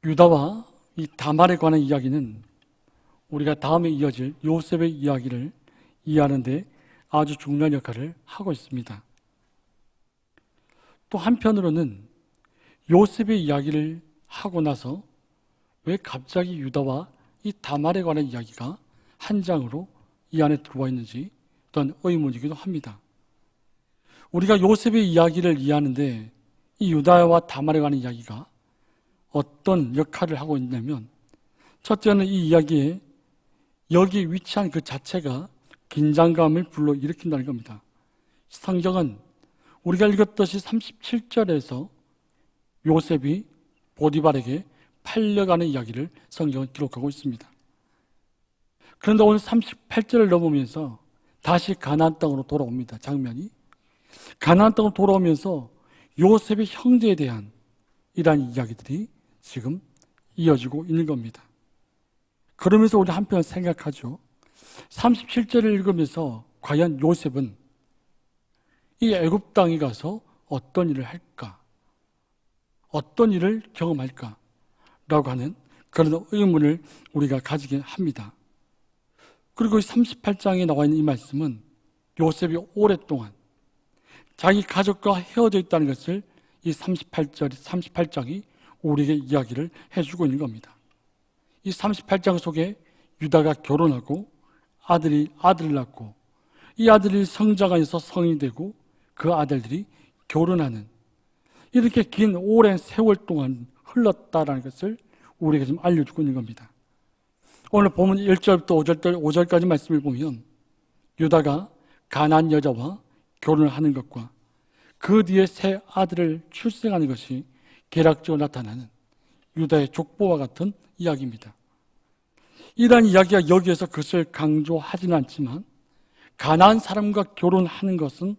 유다와 이 다말에 관한 이야기는 우리가 다음에 이어질 요셉의 이야기를 이해하는 데 아주 중요한 역할을 하고 있습니다. 또 한편으로는 요셉의 이야기를 하고 나서 왜 갑자기 유다와 이 다말에 관한 이야기가 한 장으로 이 안에 들어와 있는지 또한 의문이기도 합니다. 우리가 요셉의 이야기를 이해하는데 이 유다와 다말에 관한 이야기가 어떤 역할을 하고 있냐면, 첫째는 이 이야기에 여기 위치한 그 자체가 긴장감을 불러일으킨다는 겁니다. 성경은 우리가 읽었듯이 37절에서 요셉이 보디발에게 팔려가는 이야기를 성경은 기록하고 있습니다. 그런데 오늘 38절을 넘으면서 다시 가나안 땅으로 돌아옵니다. 장면이 가나안 땅으로 돌아오면서 요셉의 형제에 대한 이러한 이야기들이 지금 이어지고 있는 겁니다. 그러면서 우리 한편 생각하죠. 37절을 읽으면서 과연 요셉은 이 애굽 땅에 가서 어떤 일을 할까? 어떤 일을 경험할까? 라고 하는 그런 의문을 우리가 가지게 합니다. 그리고 38장에 나와 있는 이 말씀은 요셉이 오랫동안 자기 가족과 헤어져 있다는 것을 이 38장이 우리에게 이야기를 해주고 있는 겁니다. 이 38장 속에 유다가 결혼하고 아들을 낳고 이 아들이 성장하여서 성인이 되고 그 아들들이 결혼하는 이렇게 긴 오랜 세월 동안 흘렀다라는 것을 우리에게 좀 알려주고 있는 겁니다. 오늘 보면 1절부터 5절까지 말씀을 보면 유다가 가나안 여자와 결혼을 하는 것과 그 뒤에 새 아들을 출생하는 것이 개략적으로 나타나는 유다의 족보와 같은 이야기입니다. 이러한 이야기가 여기에서 그것을 강조하지는 않지만 가나안 사람과 결혼하는 것은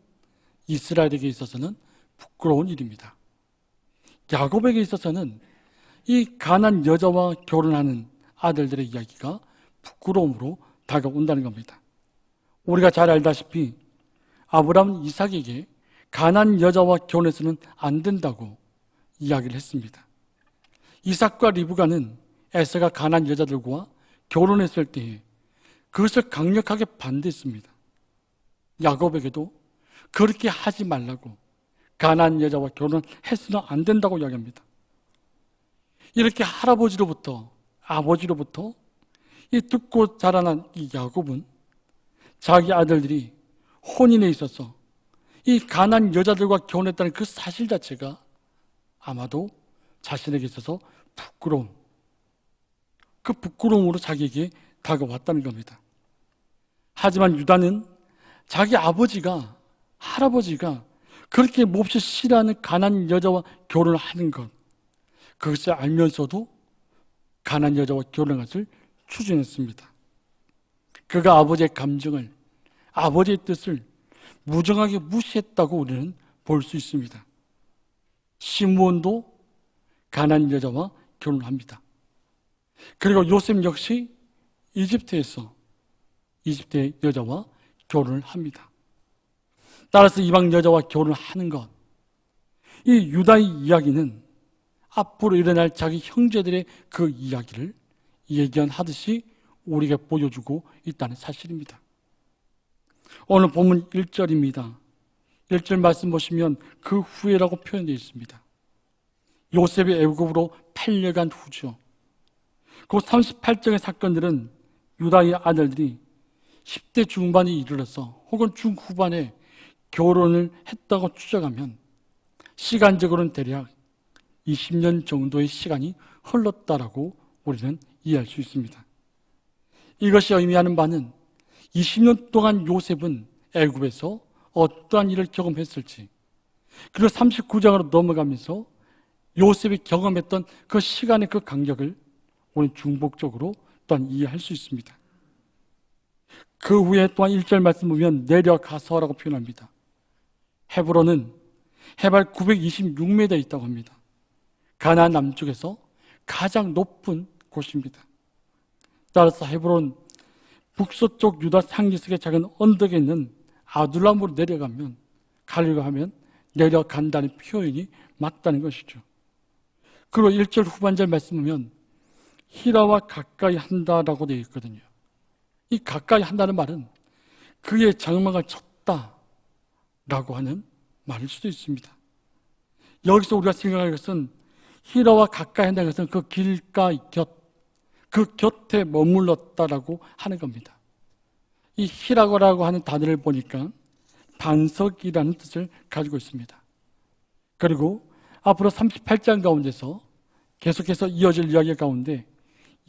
이스라엘에게 있어서는 부끄러운 일입니다. 야곱에게 있어서는 이 가나안 여자와 결혼하는 아들들의 이야기가 부끄러움으로 다가온다는 겁니다. 우리가 잘 알다시피 아브라함은 이삭에게 가나안 여자와 결혼해서는 안 된다고 이야기를 했습니다. 이삭과 리브가는 에서가 가나안 여자들과 결혼했을 때에 그것을 강력하게 반대했습니다. 야곱에게도 그렇게 하지 말라고, 가나안 여자와 결혼해서는 안 된다고 이야기합니다. 이렇게 할아버지로부터 아버지로부터 이 듣고 자라난 이 야곱은 자기 아들들이 혼인에 있어서 이 가나안 여자들과 결혼했다는 그 사실 자체가 아마도 자신에게 있어서 그 부끄러움으로 자기에게 다가왔다는 겁니다. 하지만 유다는 자기 할아버지가 그렇게 몹시 싫어하는 가나안 여자와 결혼을 하는 것, 그것을 알면서도 가나안 여자와 결혼한 것을 추진했습니다. 그가 아버지의 감정을, 아버지의 뜻을 무정하게 무시했다고 우리는 볼 수 있습니다. 시므온도 가나안 여자와 결혼을 합니다. 그리고 요셉 역시 이집트의 여자와 결혼을 합니다. 따라서 이방 여자와 결혼을 하는 것, 이 유다의 이야기는 앞으로 일어날 자기 형제들의 그 이야기를 예견하듯이 우리에게 보여주고 있다는 사실입니다. 오늘 본문 1절입니다. 1절 말씀 보시면 그 후에라고 표현되어 있습니다. 요셉이 애굽으로 팔려간 후죠. 그 38장의 사건들은 유다의 아들들이 10대 중반에 이르러서 혹은 중후반에 결혼을 했다고 추정하면 시간적으로는 대략 20년 정도의 시간이 흘렀다라고 우리는 이해할 수 있습니다. 이것이 의미하는 바는 20년 동안 요셉은 애굽에서 어떠한 일을 경험했을지, 그리고 39장으로 넘어가면서 요셉이 경험했던 그 시간의 그 간격을 우리는 중복적으로 또한 이해할 수 있습니다. 그 후에 또한 1절 말씀 보면 내려가서라고 표현합니다. 헤브론은 해발 926m에 있다고 합니다. 가나안 남쪽에서 가장 높은 곳입니다. 따라서 헤브론 북서쪽 유다 상기석의 작은 언덕에 있는 아둘람으로 가려고 하면 내려간다는 표현이 맞다는 것이죠. 그리고 1절 후반절 말씀 보면 히라와 가까이 한다라고 되어 있거든요. 이 가까이 한다는 말은 그의 장막을 쳤다라고 하는 말일 수도 있습니다. 여기서 우리가 생각할 것은 히라와 가까이 한다는 것은 그 길가의 곁, 그 곁에 머물렀다라고 하는 겁니다. 이 히라고라고 하는 단어를 보니까 반석이라는 뜻을 가지고 있습니다. 그리고 앞으로 38장 가운데서 계속해서 이어질 이야기 가운데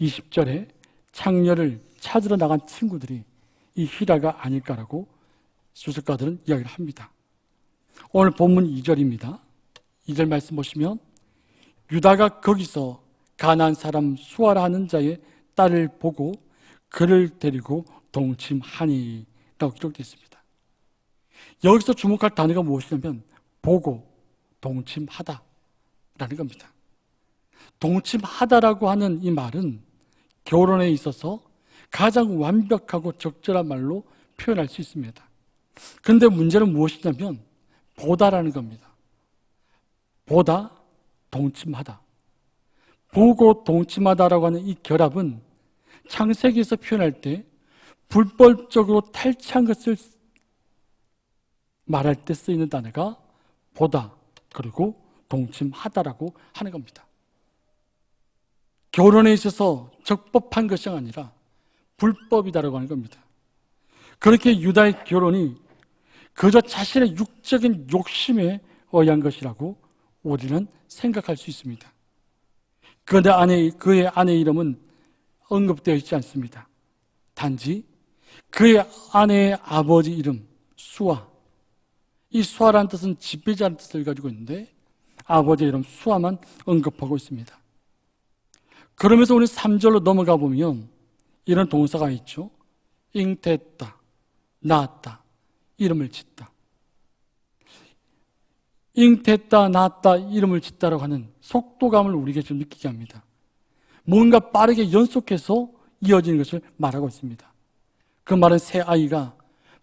20절에 창녀를 찾으러 나간 친구들이 이 히라가 아닐까라고 주석가들은 이야기를 합니다. 오늘 본문 2절입니다. 2절 말씀 보시면 유다가 거기서 가나안 사람 수아라 하는 자의 딸을 보고 그를 데리고 동침하니 라고 기록되어 있습니다. 여기서 주목할 단어가 무엇이냐면 보고 동침하다 라는 겁니다. 동침하다라고 하는 이 말은 결혼에 있어서 가장 완벽하고 적절한 말로 표현할 수 있습니다. 그런데 문제는 무엇이냐면 보다라는 겁니다. 보다, 동침하다. 보고 동침하다라고 하는 이 결합은 창세기에서 표현할 때 불법적으로 탈취한 것을 말할 때 쓰이는 단어가 보다 그리고 동침하다라고 하는 겁니다. 결혼에 있어서 적법한 것이 아니라 불법이다라고 하는 겁니다. 그렇게 유다의 결혼이 그저 자신의 육적인 욕심에 의한 것이라고 우리는 생각할 수 있습니다. 그의 아내 이름은 언급되어 있지 않습니다. 단지 그의 아내의 아버지 이름 수아, 이 수아라는 뜻은 지배자라는 뜻을 가지고 있는데 아버지 이름 수아만 언급하고 있습니다. 그러면서 우리 3절로 넘어가 보면 이런 동사가 있죠. 잉태했다, 낳았다, 이름을 짓다. 잉태했다, 낳았다, 이름을 짓다라고 하는 속도감을 우리에게 좀 느끼게 합니다. 뭔가 빠르게 연속해서 이어지는 것을 말하고 있습니다. 그 말은 새 아이가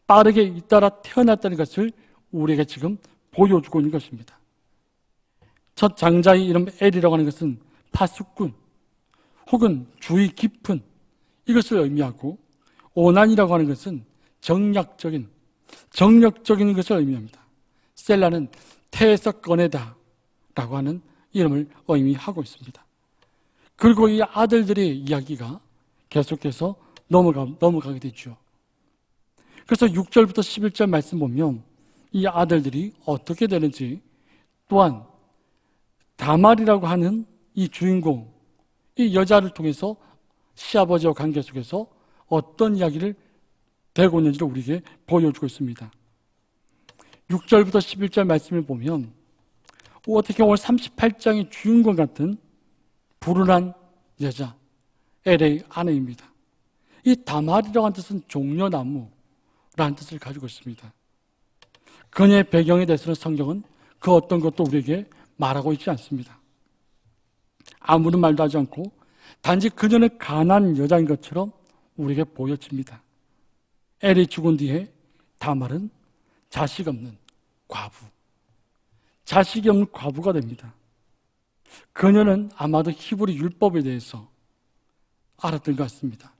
빠르게 잇따라 태어났다는 것을 우리에게 지금 보여주고 있는 것입니다. 첫 장자의 이름 엘이라고 하는 것은 파수꾼 혹은 주의 깊은 이것을 의미하고 오난이라고 하는 것은 정력적인 것을 의미합니다. 셀라는 태에서 꺼내다 라고 하는 이름을 의미하고 있습니다. 그리고 이 아들들의 이야기가 계속해서 넘어가게 되죠. 그래서 6절부터 11절 말씀 보면 이 아들들이 어떻게 되는지, 또한 다말이라고 하는 이 주인공, 이 여자를 통해서 시아버지와 관계 속에서 어떤 이야기를 되고 있는지를 우리에게 보여주고 있습니다. 6절부터 11절 말씀을 보면 어떻게 오늘 38장의 주인공 같은 불운한 여자 엘의 아내입니다. 이 다말이라고 하는 뜻은 종려나무라는 뜻을 가지고 있습니다. 그녀의 배경에 대해서는 성경은 그 어떤 것도 우리에게 말하고 있지 않습니다. 아무런 말도 하지 않고 단지 그녀는 가난한 여자인 것처럼 우리에게 보여집니다. 엘이 죽은 뒤에 다말은 자식 없는 과부, 자식이 없는 과부가 됩니다. 그녀는 아마도 히브리 율법에 대해서 알았던 것 같습니다.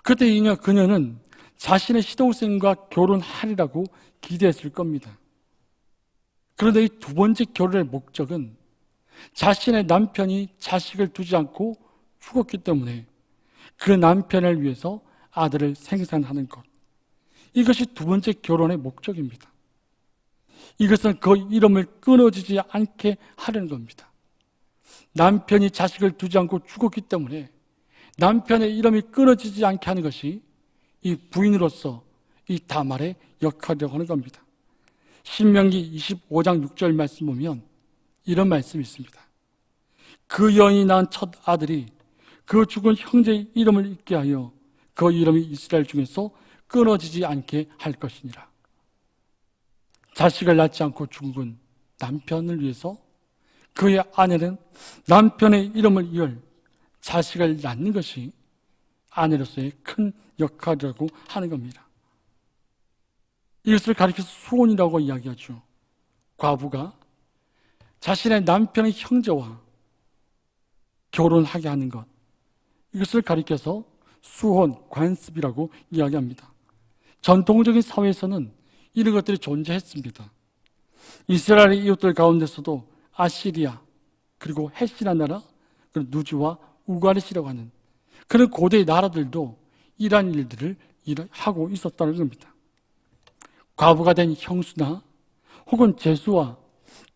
그때 그녀는 자신의 시동생과 결혼하리라고 기대했을 겁니다. 그런데 이 두 번째 결혼의 목적은 자신의 남편이 자식을 두지 않고 죽었기 때문에 그 남편을 위해서 아들을 생산하는 것, 이것이 두 번째 결혼의 목적입니다. 이것은 그 이름을 끊어지지 않게 하려는 겁니다. 남편이 자식을 두지 않고 죽었기 때문에 남편의 이름이 끊어지지 않게 하는 것이 이 부인으로서 이 다말의 역할이라고 하는 겁니다. 신명기 25장 6절 말씀 보면 이런 말씀이 있습니다. 그 여인이 낳은 첫 아들이 그 죽은 형제의 이름을 잊게 하여 그 이름이 이스라엘 중에서 끊어지지 않게 할 것이니라. 자식을 낳지 않고 죽은 남편을 위해서 그의 아내는 남편의 이름을 이을 자식을 낳는 것이 아내로서의 큰 역할이라고 하는 겁니다. 이것을 가리켜서 수혼이라고 이야기하죠. 과부가 자신의 남편의 형제와 결혼하게 하는 것, 이것을 가리켜서 수혼, 관습이라고 이야기합니다. 전통적인 사회에서는 이런 것들이 존재했습니다. 이스라엘의 이웃들 가운데서도 아시리아, 그리고 헷이라 나라, 그리고 누지와 우가르시라고 하는 그런 고대의 나라들도 이러한 일들을 하고 있었다는 겁니다. 과부가 된 형수나 혹은 제수와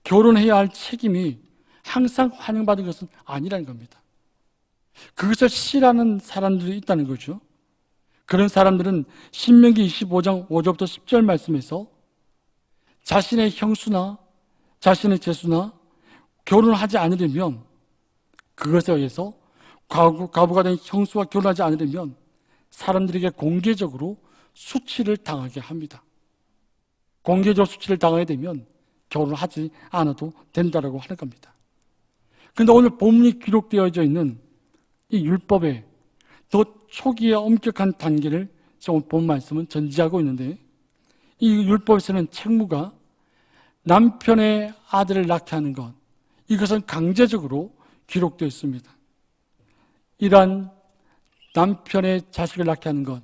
결혼해야 할 책임이 항상 환영받은 것은 아니라는 겁니다. 그것을 싫어하는 사람들이 있다는 거죠. 그런 사람들은 신명기 25장 5절부터 10절 말씀에서 자신의 형수나 자신의 제수나 결혼하지 않으려면, 그것에 의해서 과부가 된 형수와 결혼하지 않으려면 사람들에게 공개적으로 수치를 당하게 합니다. 공개적 수치를 당하게 되면 결혼하지 않아도 된다고 하는 겁니다. 그런데 오늘 본문이 기록되어져 있는 이 율법의 더 초기의 엄격한 단계를 본 말씀은 전제하고 있는데, 이 율법에서는 책무가 남편의 아들을 낳게 하는 것, 이것은 강제적으로 기록되어 있습니다. 이러한 남편의 자식을 낳게 하는 것,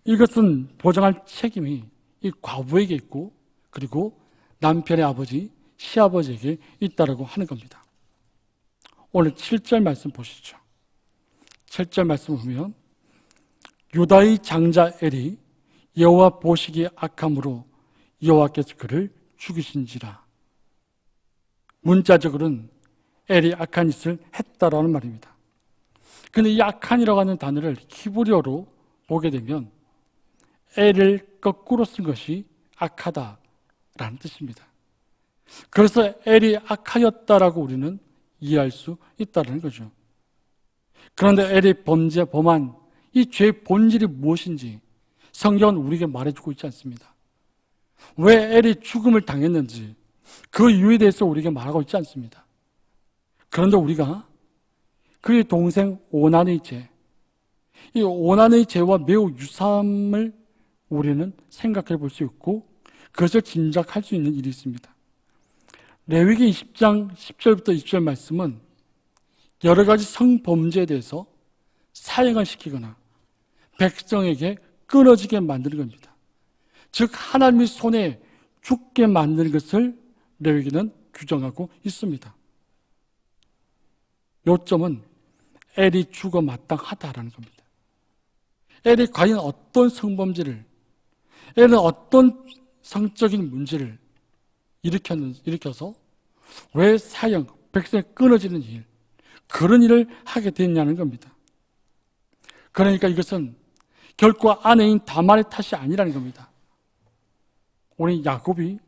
이것은 보장할 책임이 이 과부에게 있고, 그리고 남편의 아버지, 시아버지에게 있다고 하는 겁니다. 오늘 7절 말씀 보시죠. 7절 말씀 보면 유다의 장자 엘이 여호와 보시기에 악함으로 여호와께서 그를 죽이신지라. 문자적으로는 엘이 악한 짓을 했다라는 말입니다. 그런데 이 악한이라고 하는 단어를 히브리어로 보게 되면 엘을 거꾸로 쓴 것이 악하다라는 뜻입니다. 그래서 엘이 악하였다라고 우리는 이해할 수 있다는 거죠. 그런데 엘이 범한 이 죄의 본질이 무엇인지 성경은 우리에게 말해주고 있지 않습니다. 왜 엘이 죽음을 당했는지 그 이유에 대해서 우리에게 말하고 있지 않습니다. 그런데 우리가 그의 동생 오난의 죄, 이 오난의 죄와 매우 유사함을 우리는 생각해 볼 수 있고 그것을 짐작할 수 있는 일이 있습니다. 레위기 20장 10절부터 20절 말씀은 여러 가지 성범죄에 대해서 사형을 시키거나 백성에게 끊어지게 만드는 겁니다. 즉 하나님의 손에 죽게 만드는 것을 레위기는 규정하고 있습니다. 요점은 엘이 죽어 마땅하다라는 겁니다. 엘이 과연 어떤 성범죄를, 엘은 어떤 성적인 문제를 일으켜서 왜 사형, 백성이 끊어지는 일, 그런 일을 하게 됐냐는 겁니다. 그러니까 이것은 결코 아내인 다말의 탓이 아니라는 겁니다. 우리 야곱이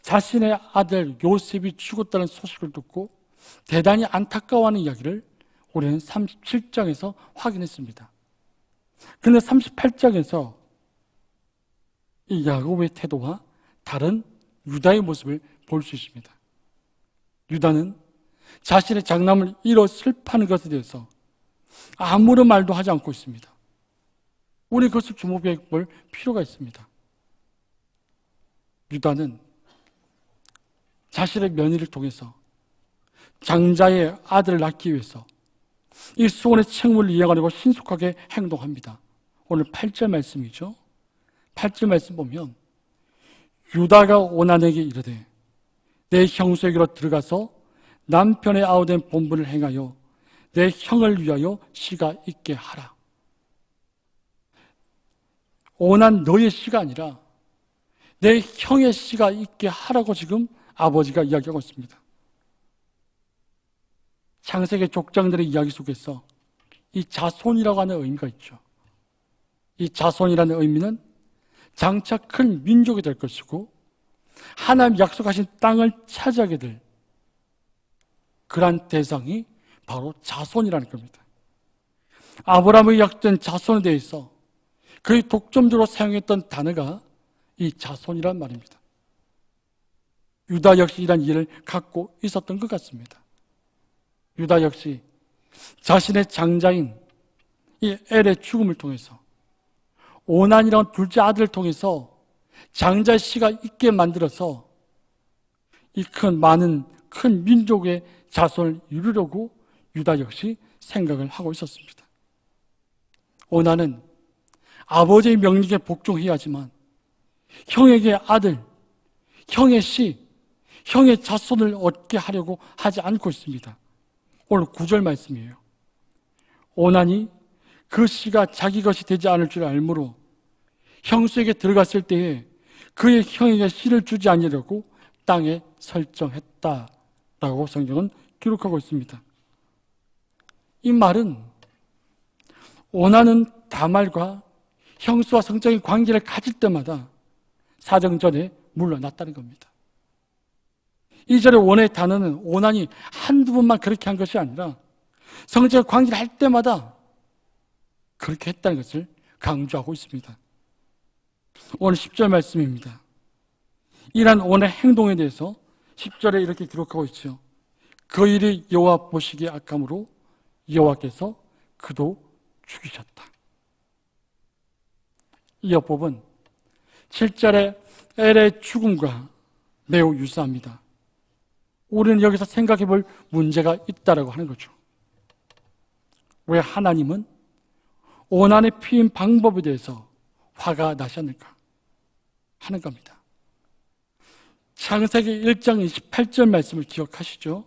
자신의 아들 요셉이 죽었다는 소식을 듣고 대단히 안타까워하는 이야기를 우리는 37장에서 확인했습니다. 그런데 38장에서 이 야곱의 태도와 다른 유다의 모습을 볼 수 있습니다. 유다는 자신의 장남을 잃어 슬퍼하는 것에 대해서 아무런 말도 하지 않고 있습니다. 우리 그것을 주목해 볼 필요가 있습니다. 유다는 자신의 며느리를 통해서 장자의 아들을 낳기 위해서 이 수원의 책무를 이행하려고 신속하게 행동합니다. 오늘 8절 말씀이죠. 8절 말씀 보면 유다가 오난에게 이르되 내 형수에게로 들어가서 남편의 아우된 본분을 행하여 내 형을 위하여 씨가 있게 하라. 오난 너의 씨가 아니라 내 형의 씨가 있게 하라고 지금 아버지가 이야기하고 있습니다. 창세기 족장들의 이야기 속에서 이 자손이라고 하는 의미가 있죠. 이 자손이라는 의미는 장차 큰 민족이 될 것이고 하나님 약속하신 땅을 차지하게 될 그러한 대상이 바로 자손이라는 겁니다. 아브라함의 약속된 자손에 대해서 그의 독점적으로 사용했던 단어가 이 자손이란 말입니다. 유다 역시 이런 이해를 갖고 있었던 것 같습니다. 유다 역시 자신의 장자인 이 엘의 죽음을 통해서 오난이라는 둘째 아들을 통해서 장자의 씨가 있게 만들어서 이 많은 큰 민족의 자손을 이루려고 유다 역시 생각을 하고 있었습니다. 오나는 아버지의 명령에 복종해야 하지만 형에게 아들, 형의 씨, 형의 자손을 얻게 하려고 하지 않고 있습니다. 오늘 9절 말씀이에요. 오난이 그 씨가 자기 것이 되지 않을 줄 알므로 형수에게 들어갔을 때에 그의 형에게 씨를 주지 아니하려고 땅에 설정했다라고 성경은 기록하고 있습니다. 이 말은 오난은 다말과 형수와 성적인 관계를 가질 때마다 사정전에 물러났다는 겁니다. 이 절의 원의 단어는 오난이 한두 번만 그렇게 한 것이 아니라 성적인 관계를 할 때마다 그렇게 했다는 것을 강조하고 있습니다. 오늘 10절 말씀입니다. 이러한 오늘 행동에 대해서 10절에 이렇게 기록하고 있죠. 그 일이 여호와 보시기에 악함으로 여호와께서 그도 죽이셨다. 이 여법은 7절의 엘의 죽음과 매우 유사합니다. 우리는 여기서 생각해 볼 문제가 있다라고 하는 거죠. 왜 하나님은 오난의 피임 방법에 대해서 화가 나셨는가 하는 겁니다. 창세기 1장 28절 말씀을 기억하시죠?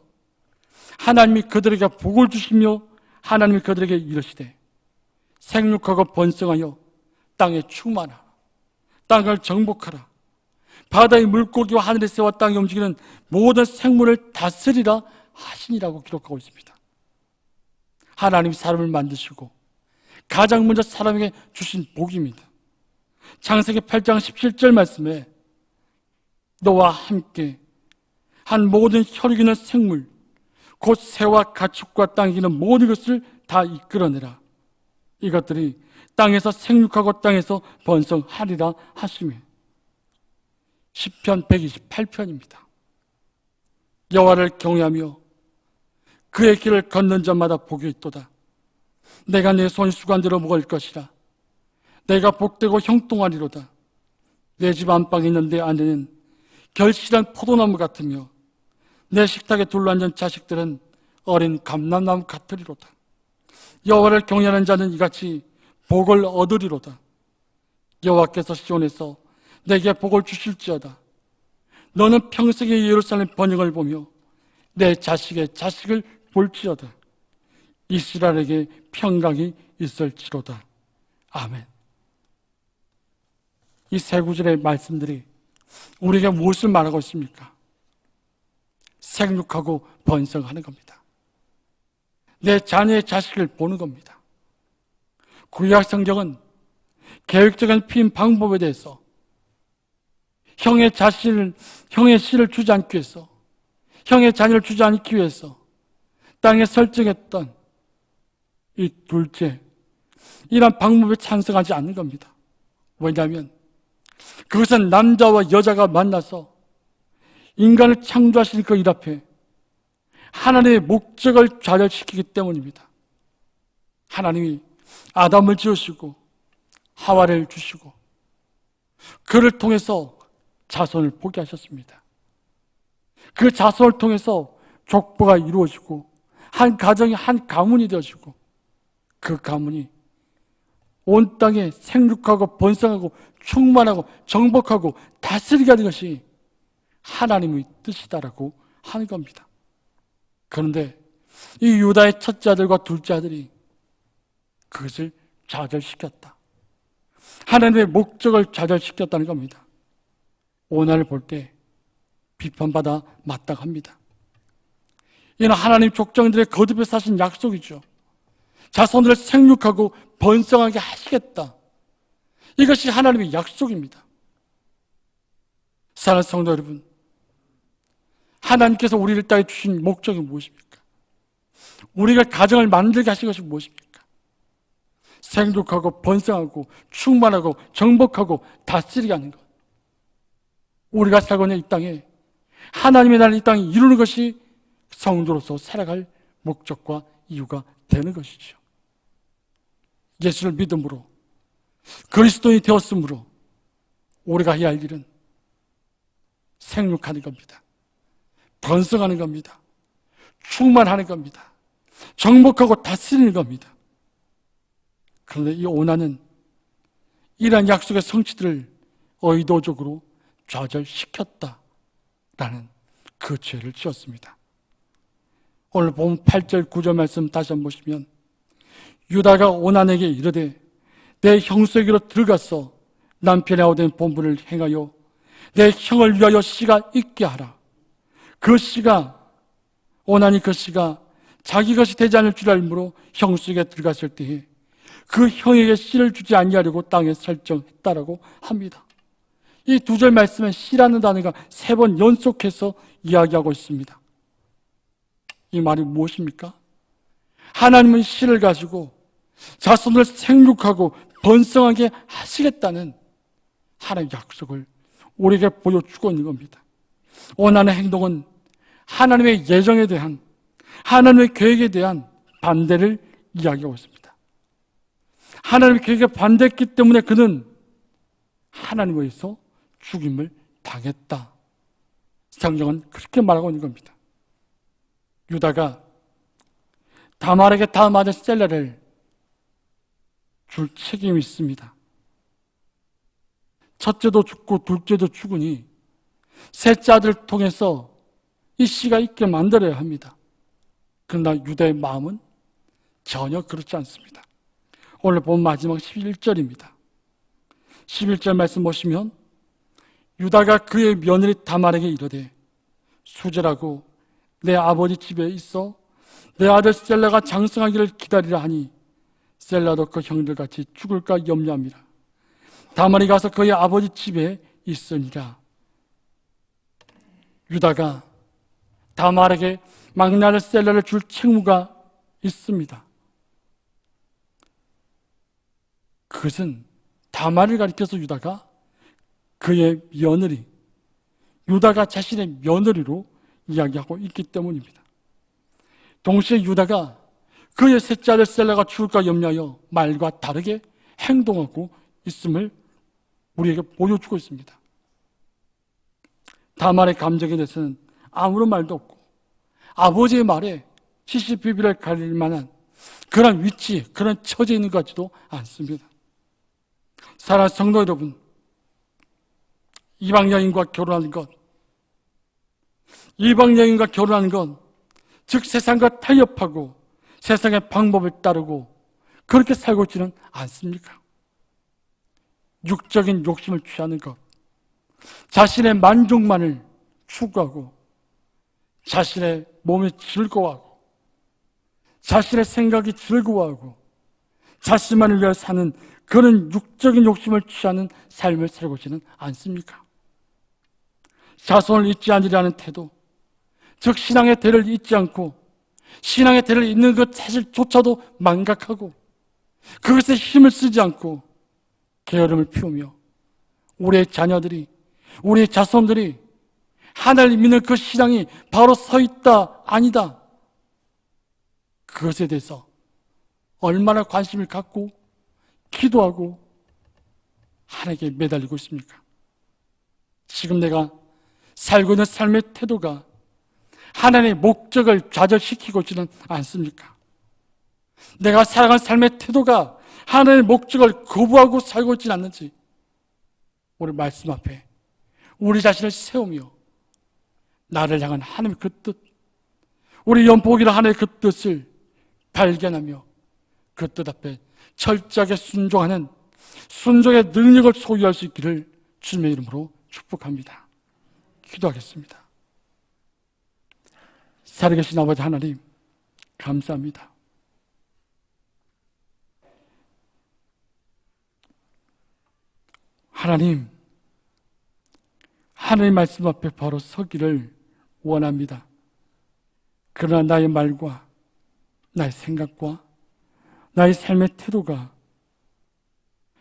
하나님이 그들에게 복을 주시며 하나님이 그들에게 이르시되 생육하고 번성하여 땅에 충만하라, 땅을 정복하라, 바다의 물고기와 하늘의 새와 땅에 움직이는 모든 생물을 다스리라 하시니라고 기록하고 있습니다. 하나님이 사람을 만드시고 가장 먼저 사람에게 주신 복입니다. 창세기 8장 17절 말씀에 너와 함께 한 모든 혈육 있는 생물 곧 새와 가축과 땅에 있는 모든 것을 다 이끌어내라. 이것들이 땅에서 생육하고 땅에서 번성하리라 하시며 시편 128편입니다. 여호와를 경외하며 그의 길을 걷는 자마다 복이 있도다. 내가 내 손 수간대로 먹을 것이라. 내가 복되고 형통하리로다. 내 집 안방에 있는 내 아내는 결실한 포도나무 같으며 내 식탁에 둘러앉은 자식들은 어린 감람나무 같으리로다. 여호와를 경외하는 자는 이같이 복을 얻으리로다. 여호와께서 시온에서 내게 복을 주실지어다. 너는 평생의 예루살렘 번영을 보며 내 자식의 자식을 볼지어다. 이스라엘에게 평강이 있을지로다. 아멘. 이 세 구절의 말씀들이 우리에게 무엇을 말하고 있습니까? 생육하고 번성하는 겁니다. 내 자녀의 자식을 보는 겁니다. 구약 성경은 계획적인 피임 방법에 대해서 형의 씨를 주지 않기 위해서, 형의 자녀를 주지 않기 위해서 땅에 설정했던 이 둘째, 이런 방법에 찬성하지 않는 겁니다. 왜냐하면 그것은 남자와 여자가 만나서 인간을 창조하신 그 일 앞에 하나님의 목적을 좌절시키기 때문입니다. 하나님이 아담을 지으시고 하와를 주시고 그를 통해서 자손을 보게 하셨습니다. 그 자손을 통해서 족보가 이루어지고 한 가정이 한 가문이 되어지고 그 가문이 온 땅에 생육하고 번성하고 충만하고 정복하고 다스리게 하는 것이 하나님의 뜻이다라고 하는 겁니다. 그런데 이 유다의 첫째 아들과 둘째 아들이 그것을 좌절시켰다. 하나님의 목적을 좌절시켰다는 겁니다. 오늘을 볼 때 비판받아 마땅합니다. 이는 하나님 족장들의 거듭에서 하신 약속이죠. 자손들을 생육하고 번성하게 하시겠다. 이것이 하나님의 약속입니다. 사랑하는 성도 여러분, 하나님께서 우리를 땅에 주신 목적이 무엇입니까? 우리가 가정을 만들게 하신 것이 무엇입니까? 생육하고 번성하고 충만하고 정복하고 다스리게 하는 것. 우리가 살고 있는 이 땅에 하나님의 나라를 이 땅에 이루는 것이 성도로서 살아갈 목적과 이유가 되는 것이죠. 예수를 믿음으로 그리스도인이 되었으므로 우리가 해야 할 일은 생육하는 겁니다. 번성하는 겁니다. 충만하는 겁니다. 정복하고 다스리는 겁니다. 그런데 이 오난은 이러한 약속의 성취들을 의도적으로 좌절시켰다라는 그 죄를 지었습니다. 오늘 본 8절 9절 말씀 다시 한번 보시면 유다가 오난에게 이르되 내 형수에게로 들어가서 남편의 아우된 본분을 행하여 내 형을 위하여 씨가 있게 하라. 그 씨가 오난이 그 씨가 자기 것이 되지 않을 줄 알므로 형수에게 들어갔을 때에 그 형에게 씨를 주지 아니하려고 땅에 설정했다라고 합니다. 이 두 절 말씀에 씨라는 단어가 3번 연속해서 이야기하고 있습니다. 이 말이 무엇입니까? 하나님은 씨를 가지고 자손을 생육하고 번성하게 하시겠다는 하나님의 약속을 우리에게 보여주고 있는 겁니다. 오난의 행동은 하나님의 예정에 대한, 하나님의 계획에 대한 반대를 이야기하고 있습니다. 하나님의 계획에 반대했기 때문에 그는 하나님에 의해서 죽임을 당했다. 성경은 그렇게 말하고 있는 겁니다. 유다가 다말에게 다음 아들 셀라를 줄 책임이 있습니다. 첫째도 죽고 둘째도 죽으니 셋째 아들을 통해서 이 씨가 있게 만들어야 합니다. 그러나 유다의 마음은 전혀 그렇지 않습니다. 오늘 본 마지막 11절입니다. 11절 말씀 보시면 유다가 그의 며느리 다말에게 이르되 수절하고 내 아버지 집에 있어 내 아들 셀라가 장성하기를 기다리라 하니 셀라도 그 형들같이 죽을까 염려함이라. 다말이 가서 그의 아버지 집에 있으니라. 유다가 다말에게 막내 아들 셀라를 줄 책무가 있습니다. 그것은 다말을 가리켜서 유다가 그의 며느리, 유다가 자신의 며느리로 이야기하고 있기 때문입니다. 동시에 유다가 그의 셋째 아들 셀라가 죽을까 염려하여 말과 다르게 행동하고 있음을 우리에게 보여주고 있습니다. 다말의 감정에 대해서는 아무런 말도 없고 아버지의 말에 시시비비를 가릴 만한 그런 위치, 그런 처지에 있는 것 같지도 않습니다. 사랑하는 성도 여러분, 이방 여인과 결혼하는 것, 이방 여인과 결혼하는 것, 즉 세상과 타협하고 세상의 방법을 따르고 그렇게 살고 있지는 않습니까? 육적인 욕심을 취하는 것, 자신의 만족만을 추구하고 자신의 몸이 즐거워하고 자신의 생각이 즐거워하고 자신만을 위해 사는 그런 육적인 욕심을 취하는 삶을 살고 있지는 않습니까? 자손을 잊지 않으려는 태도, 즉 신앙의 대를 잊지 않고 신앙의 대를 잊는 것 사실조차도 망각하고 그것에 힘을 쓰지 않고 게으름을 피우며 우리의 자녀들이, 우리의 자손들이 하나님 믿는 그 신앙이 바로 서 있다, 아니다, 그것에 대해서 얼마나 관심을 갖고 기도하고 하나님께 매달리고 있습니까? 지금 내가 살고 있는 삶의 태도가 하나님의 목적을 좌절시키고 있지는 않습니까? 내가 살아가는 삶의 태도가 하나님의 목적을 거부하고 살고 있지는 않는지 우리 말씀 앞에 우리 자신을 세우며 나를 향한 하나님의 그 뜻, 우리 연복이라 하나님의 그 뜻을 발견하며 그 뜻 앞에 철저하게 순종하는 순종의 능력을 소유할 수 있기를 주님의 이름으로 축복합니다. 기도하겠습니다. 살아계신 아버지 하나님, 감사합니다. 하나님, 하나님 말씀 앞에 바로 서기를 원합니다. 그러나 나의 말과 나의 생각과 나의 삶의 태도가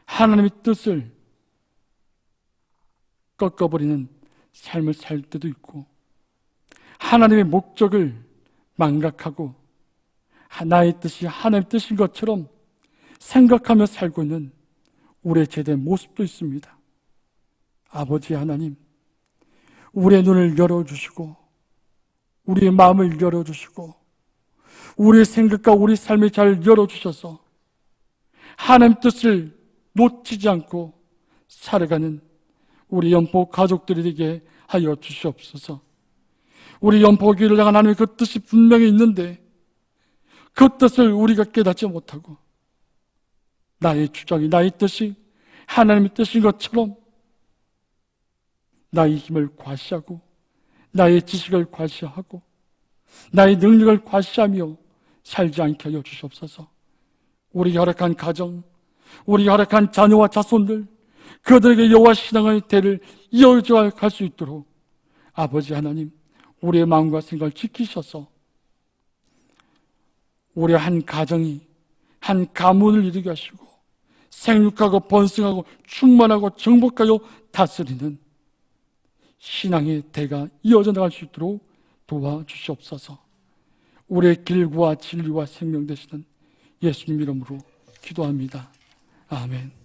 하나님의 뜻을 꺾어버리는 삶을 살 때도 있고 하나님의 목적을 망각하고 나의 뜻이 하나님의 뜻인 것처럼 생각하며 살고 있는 우리의 제대의 모습도 있습니다. 아버지 하나님, 우리의 눈을 열어주시고 우리의 마음을 열어주시고 우리의 생각과 우리 삶을 잘 열어주셔서 하나님 뜻을 놓치지 않고 살아가는 우리 연포 가족들이 되게 하여 주시옵소서. 우리 연포교회를 향한 하나님의 그 뜻이 분명히 있는데 그 뜻을 우리가 깨닫지 못하고 나의 주장이, 나의 뜻이 하나님의 뜻인 것처럼 나의 힘을 과시하고 나의 지식을 과시하고 나의 능력을 과시하며 살지 않게 하여 주시옵소서. 우리 허락한 가정, 우리 허락한 자녀와 자손들, 그들에게 여호와 신앙의 대를 이어져 갈 수 있도록 아버지 하나님, 우리의 마음과 생각을 지키셔서 우리의 한 가정이 한 가문을 이루게 하시고 생육하고 번성하고 충만하고 정복하여 다스리는 신앙의 대가 이어져 나갈 수 있도록 도와주시옵소서. 우리의 길과 진리와 생명 되시는 예수님 이름으로 기도합니다. 아멘.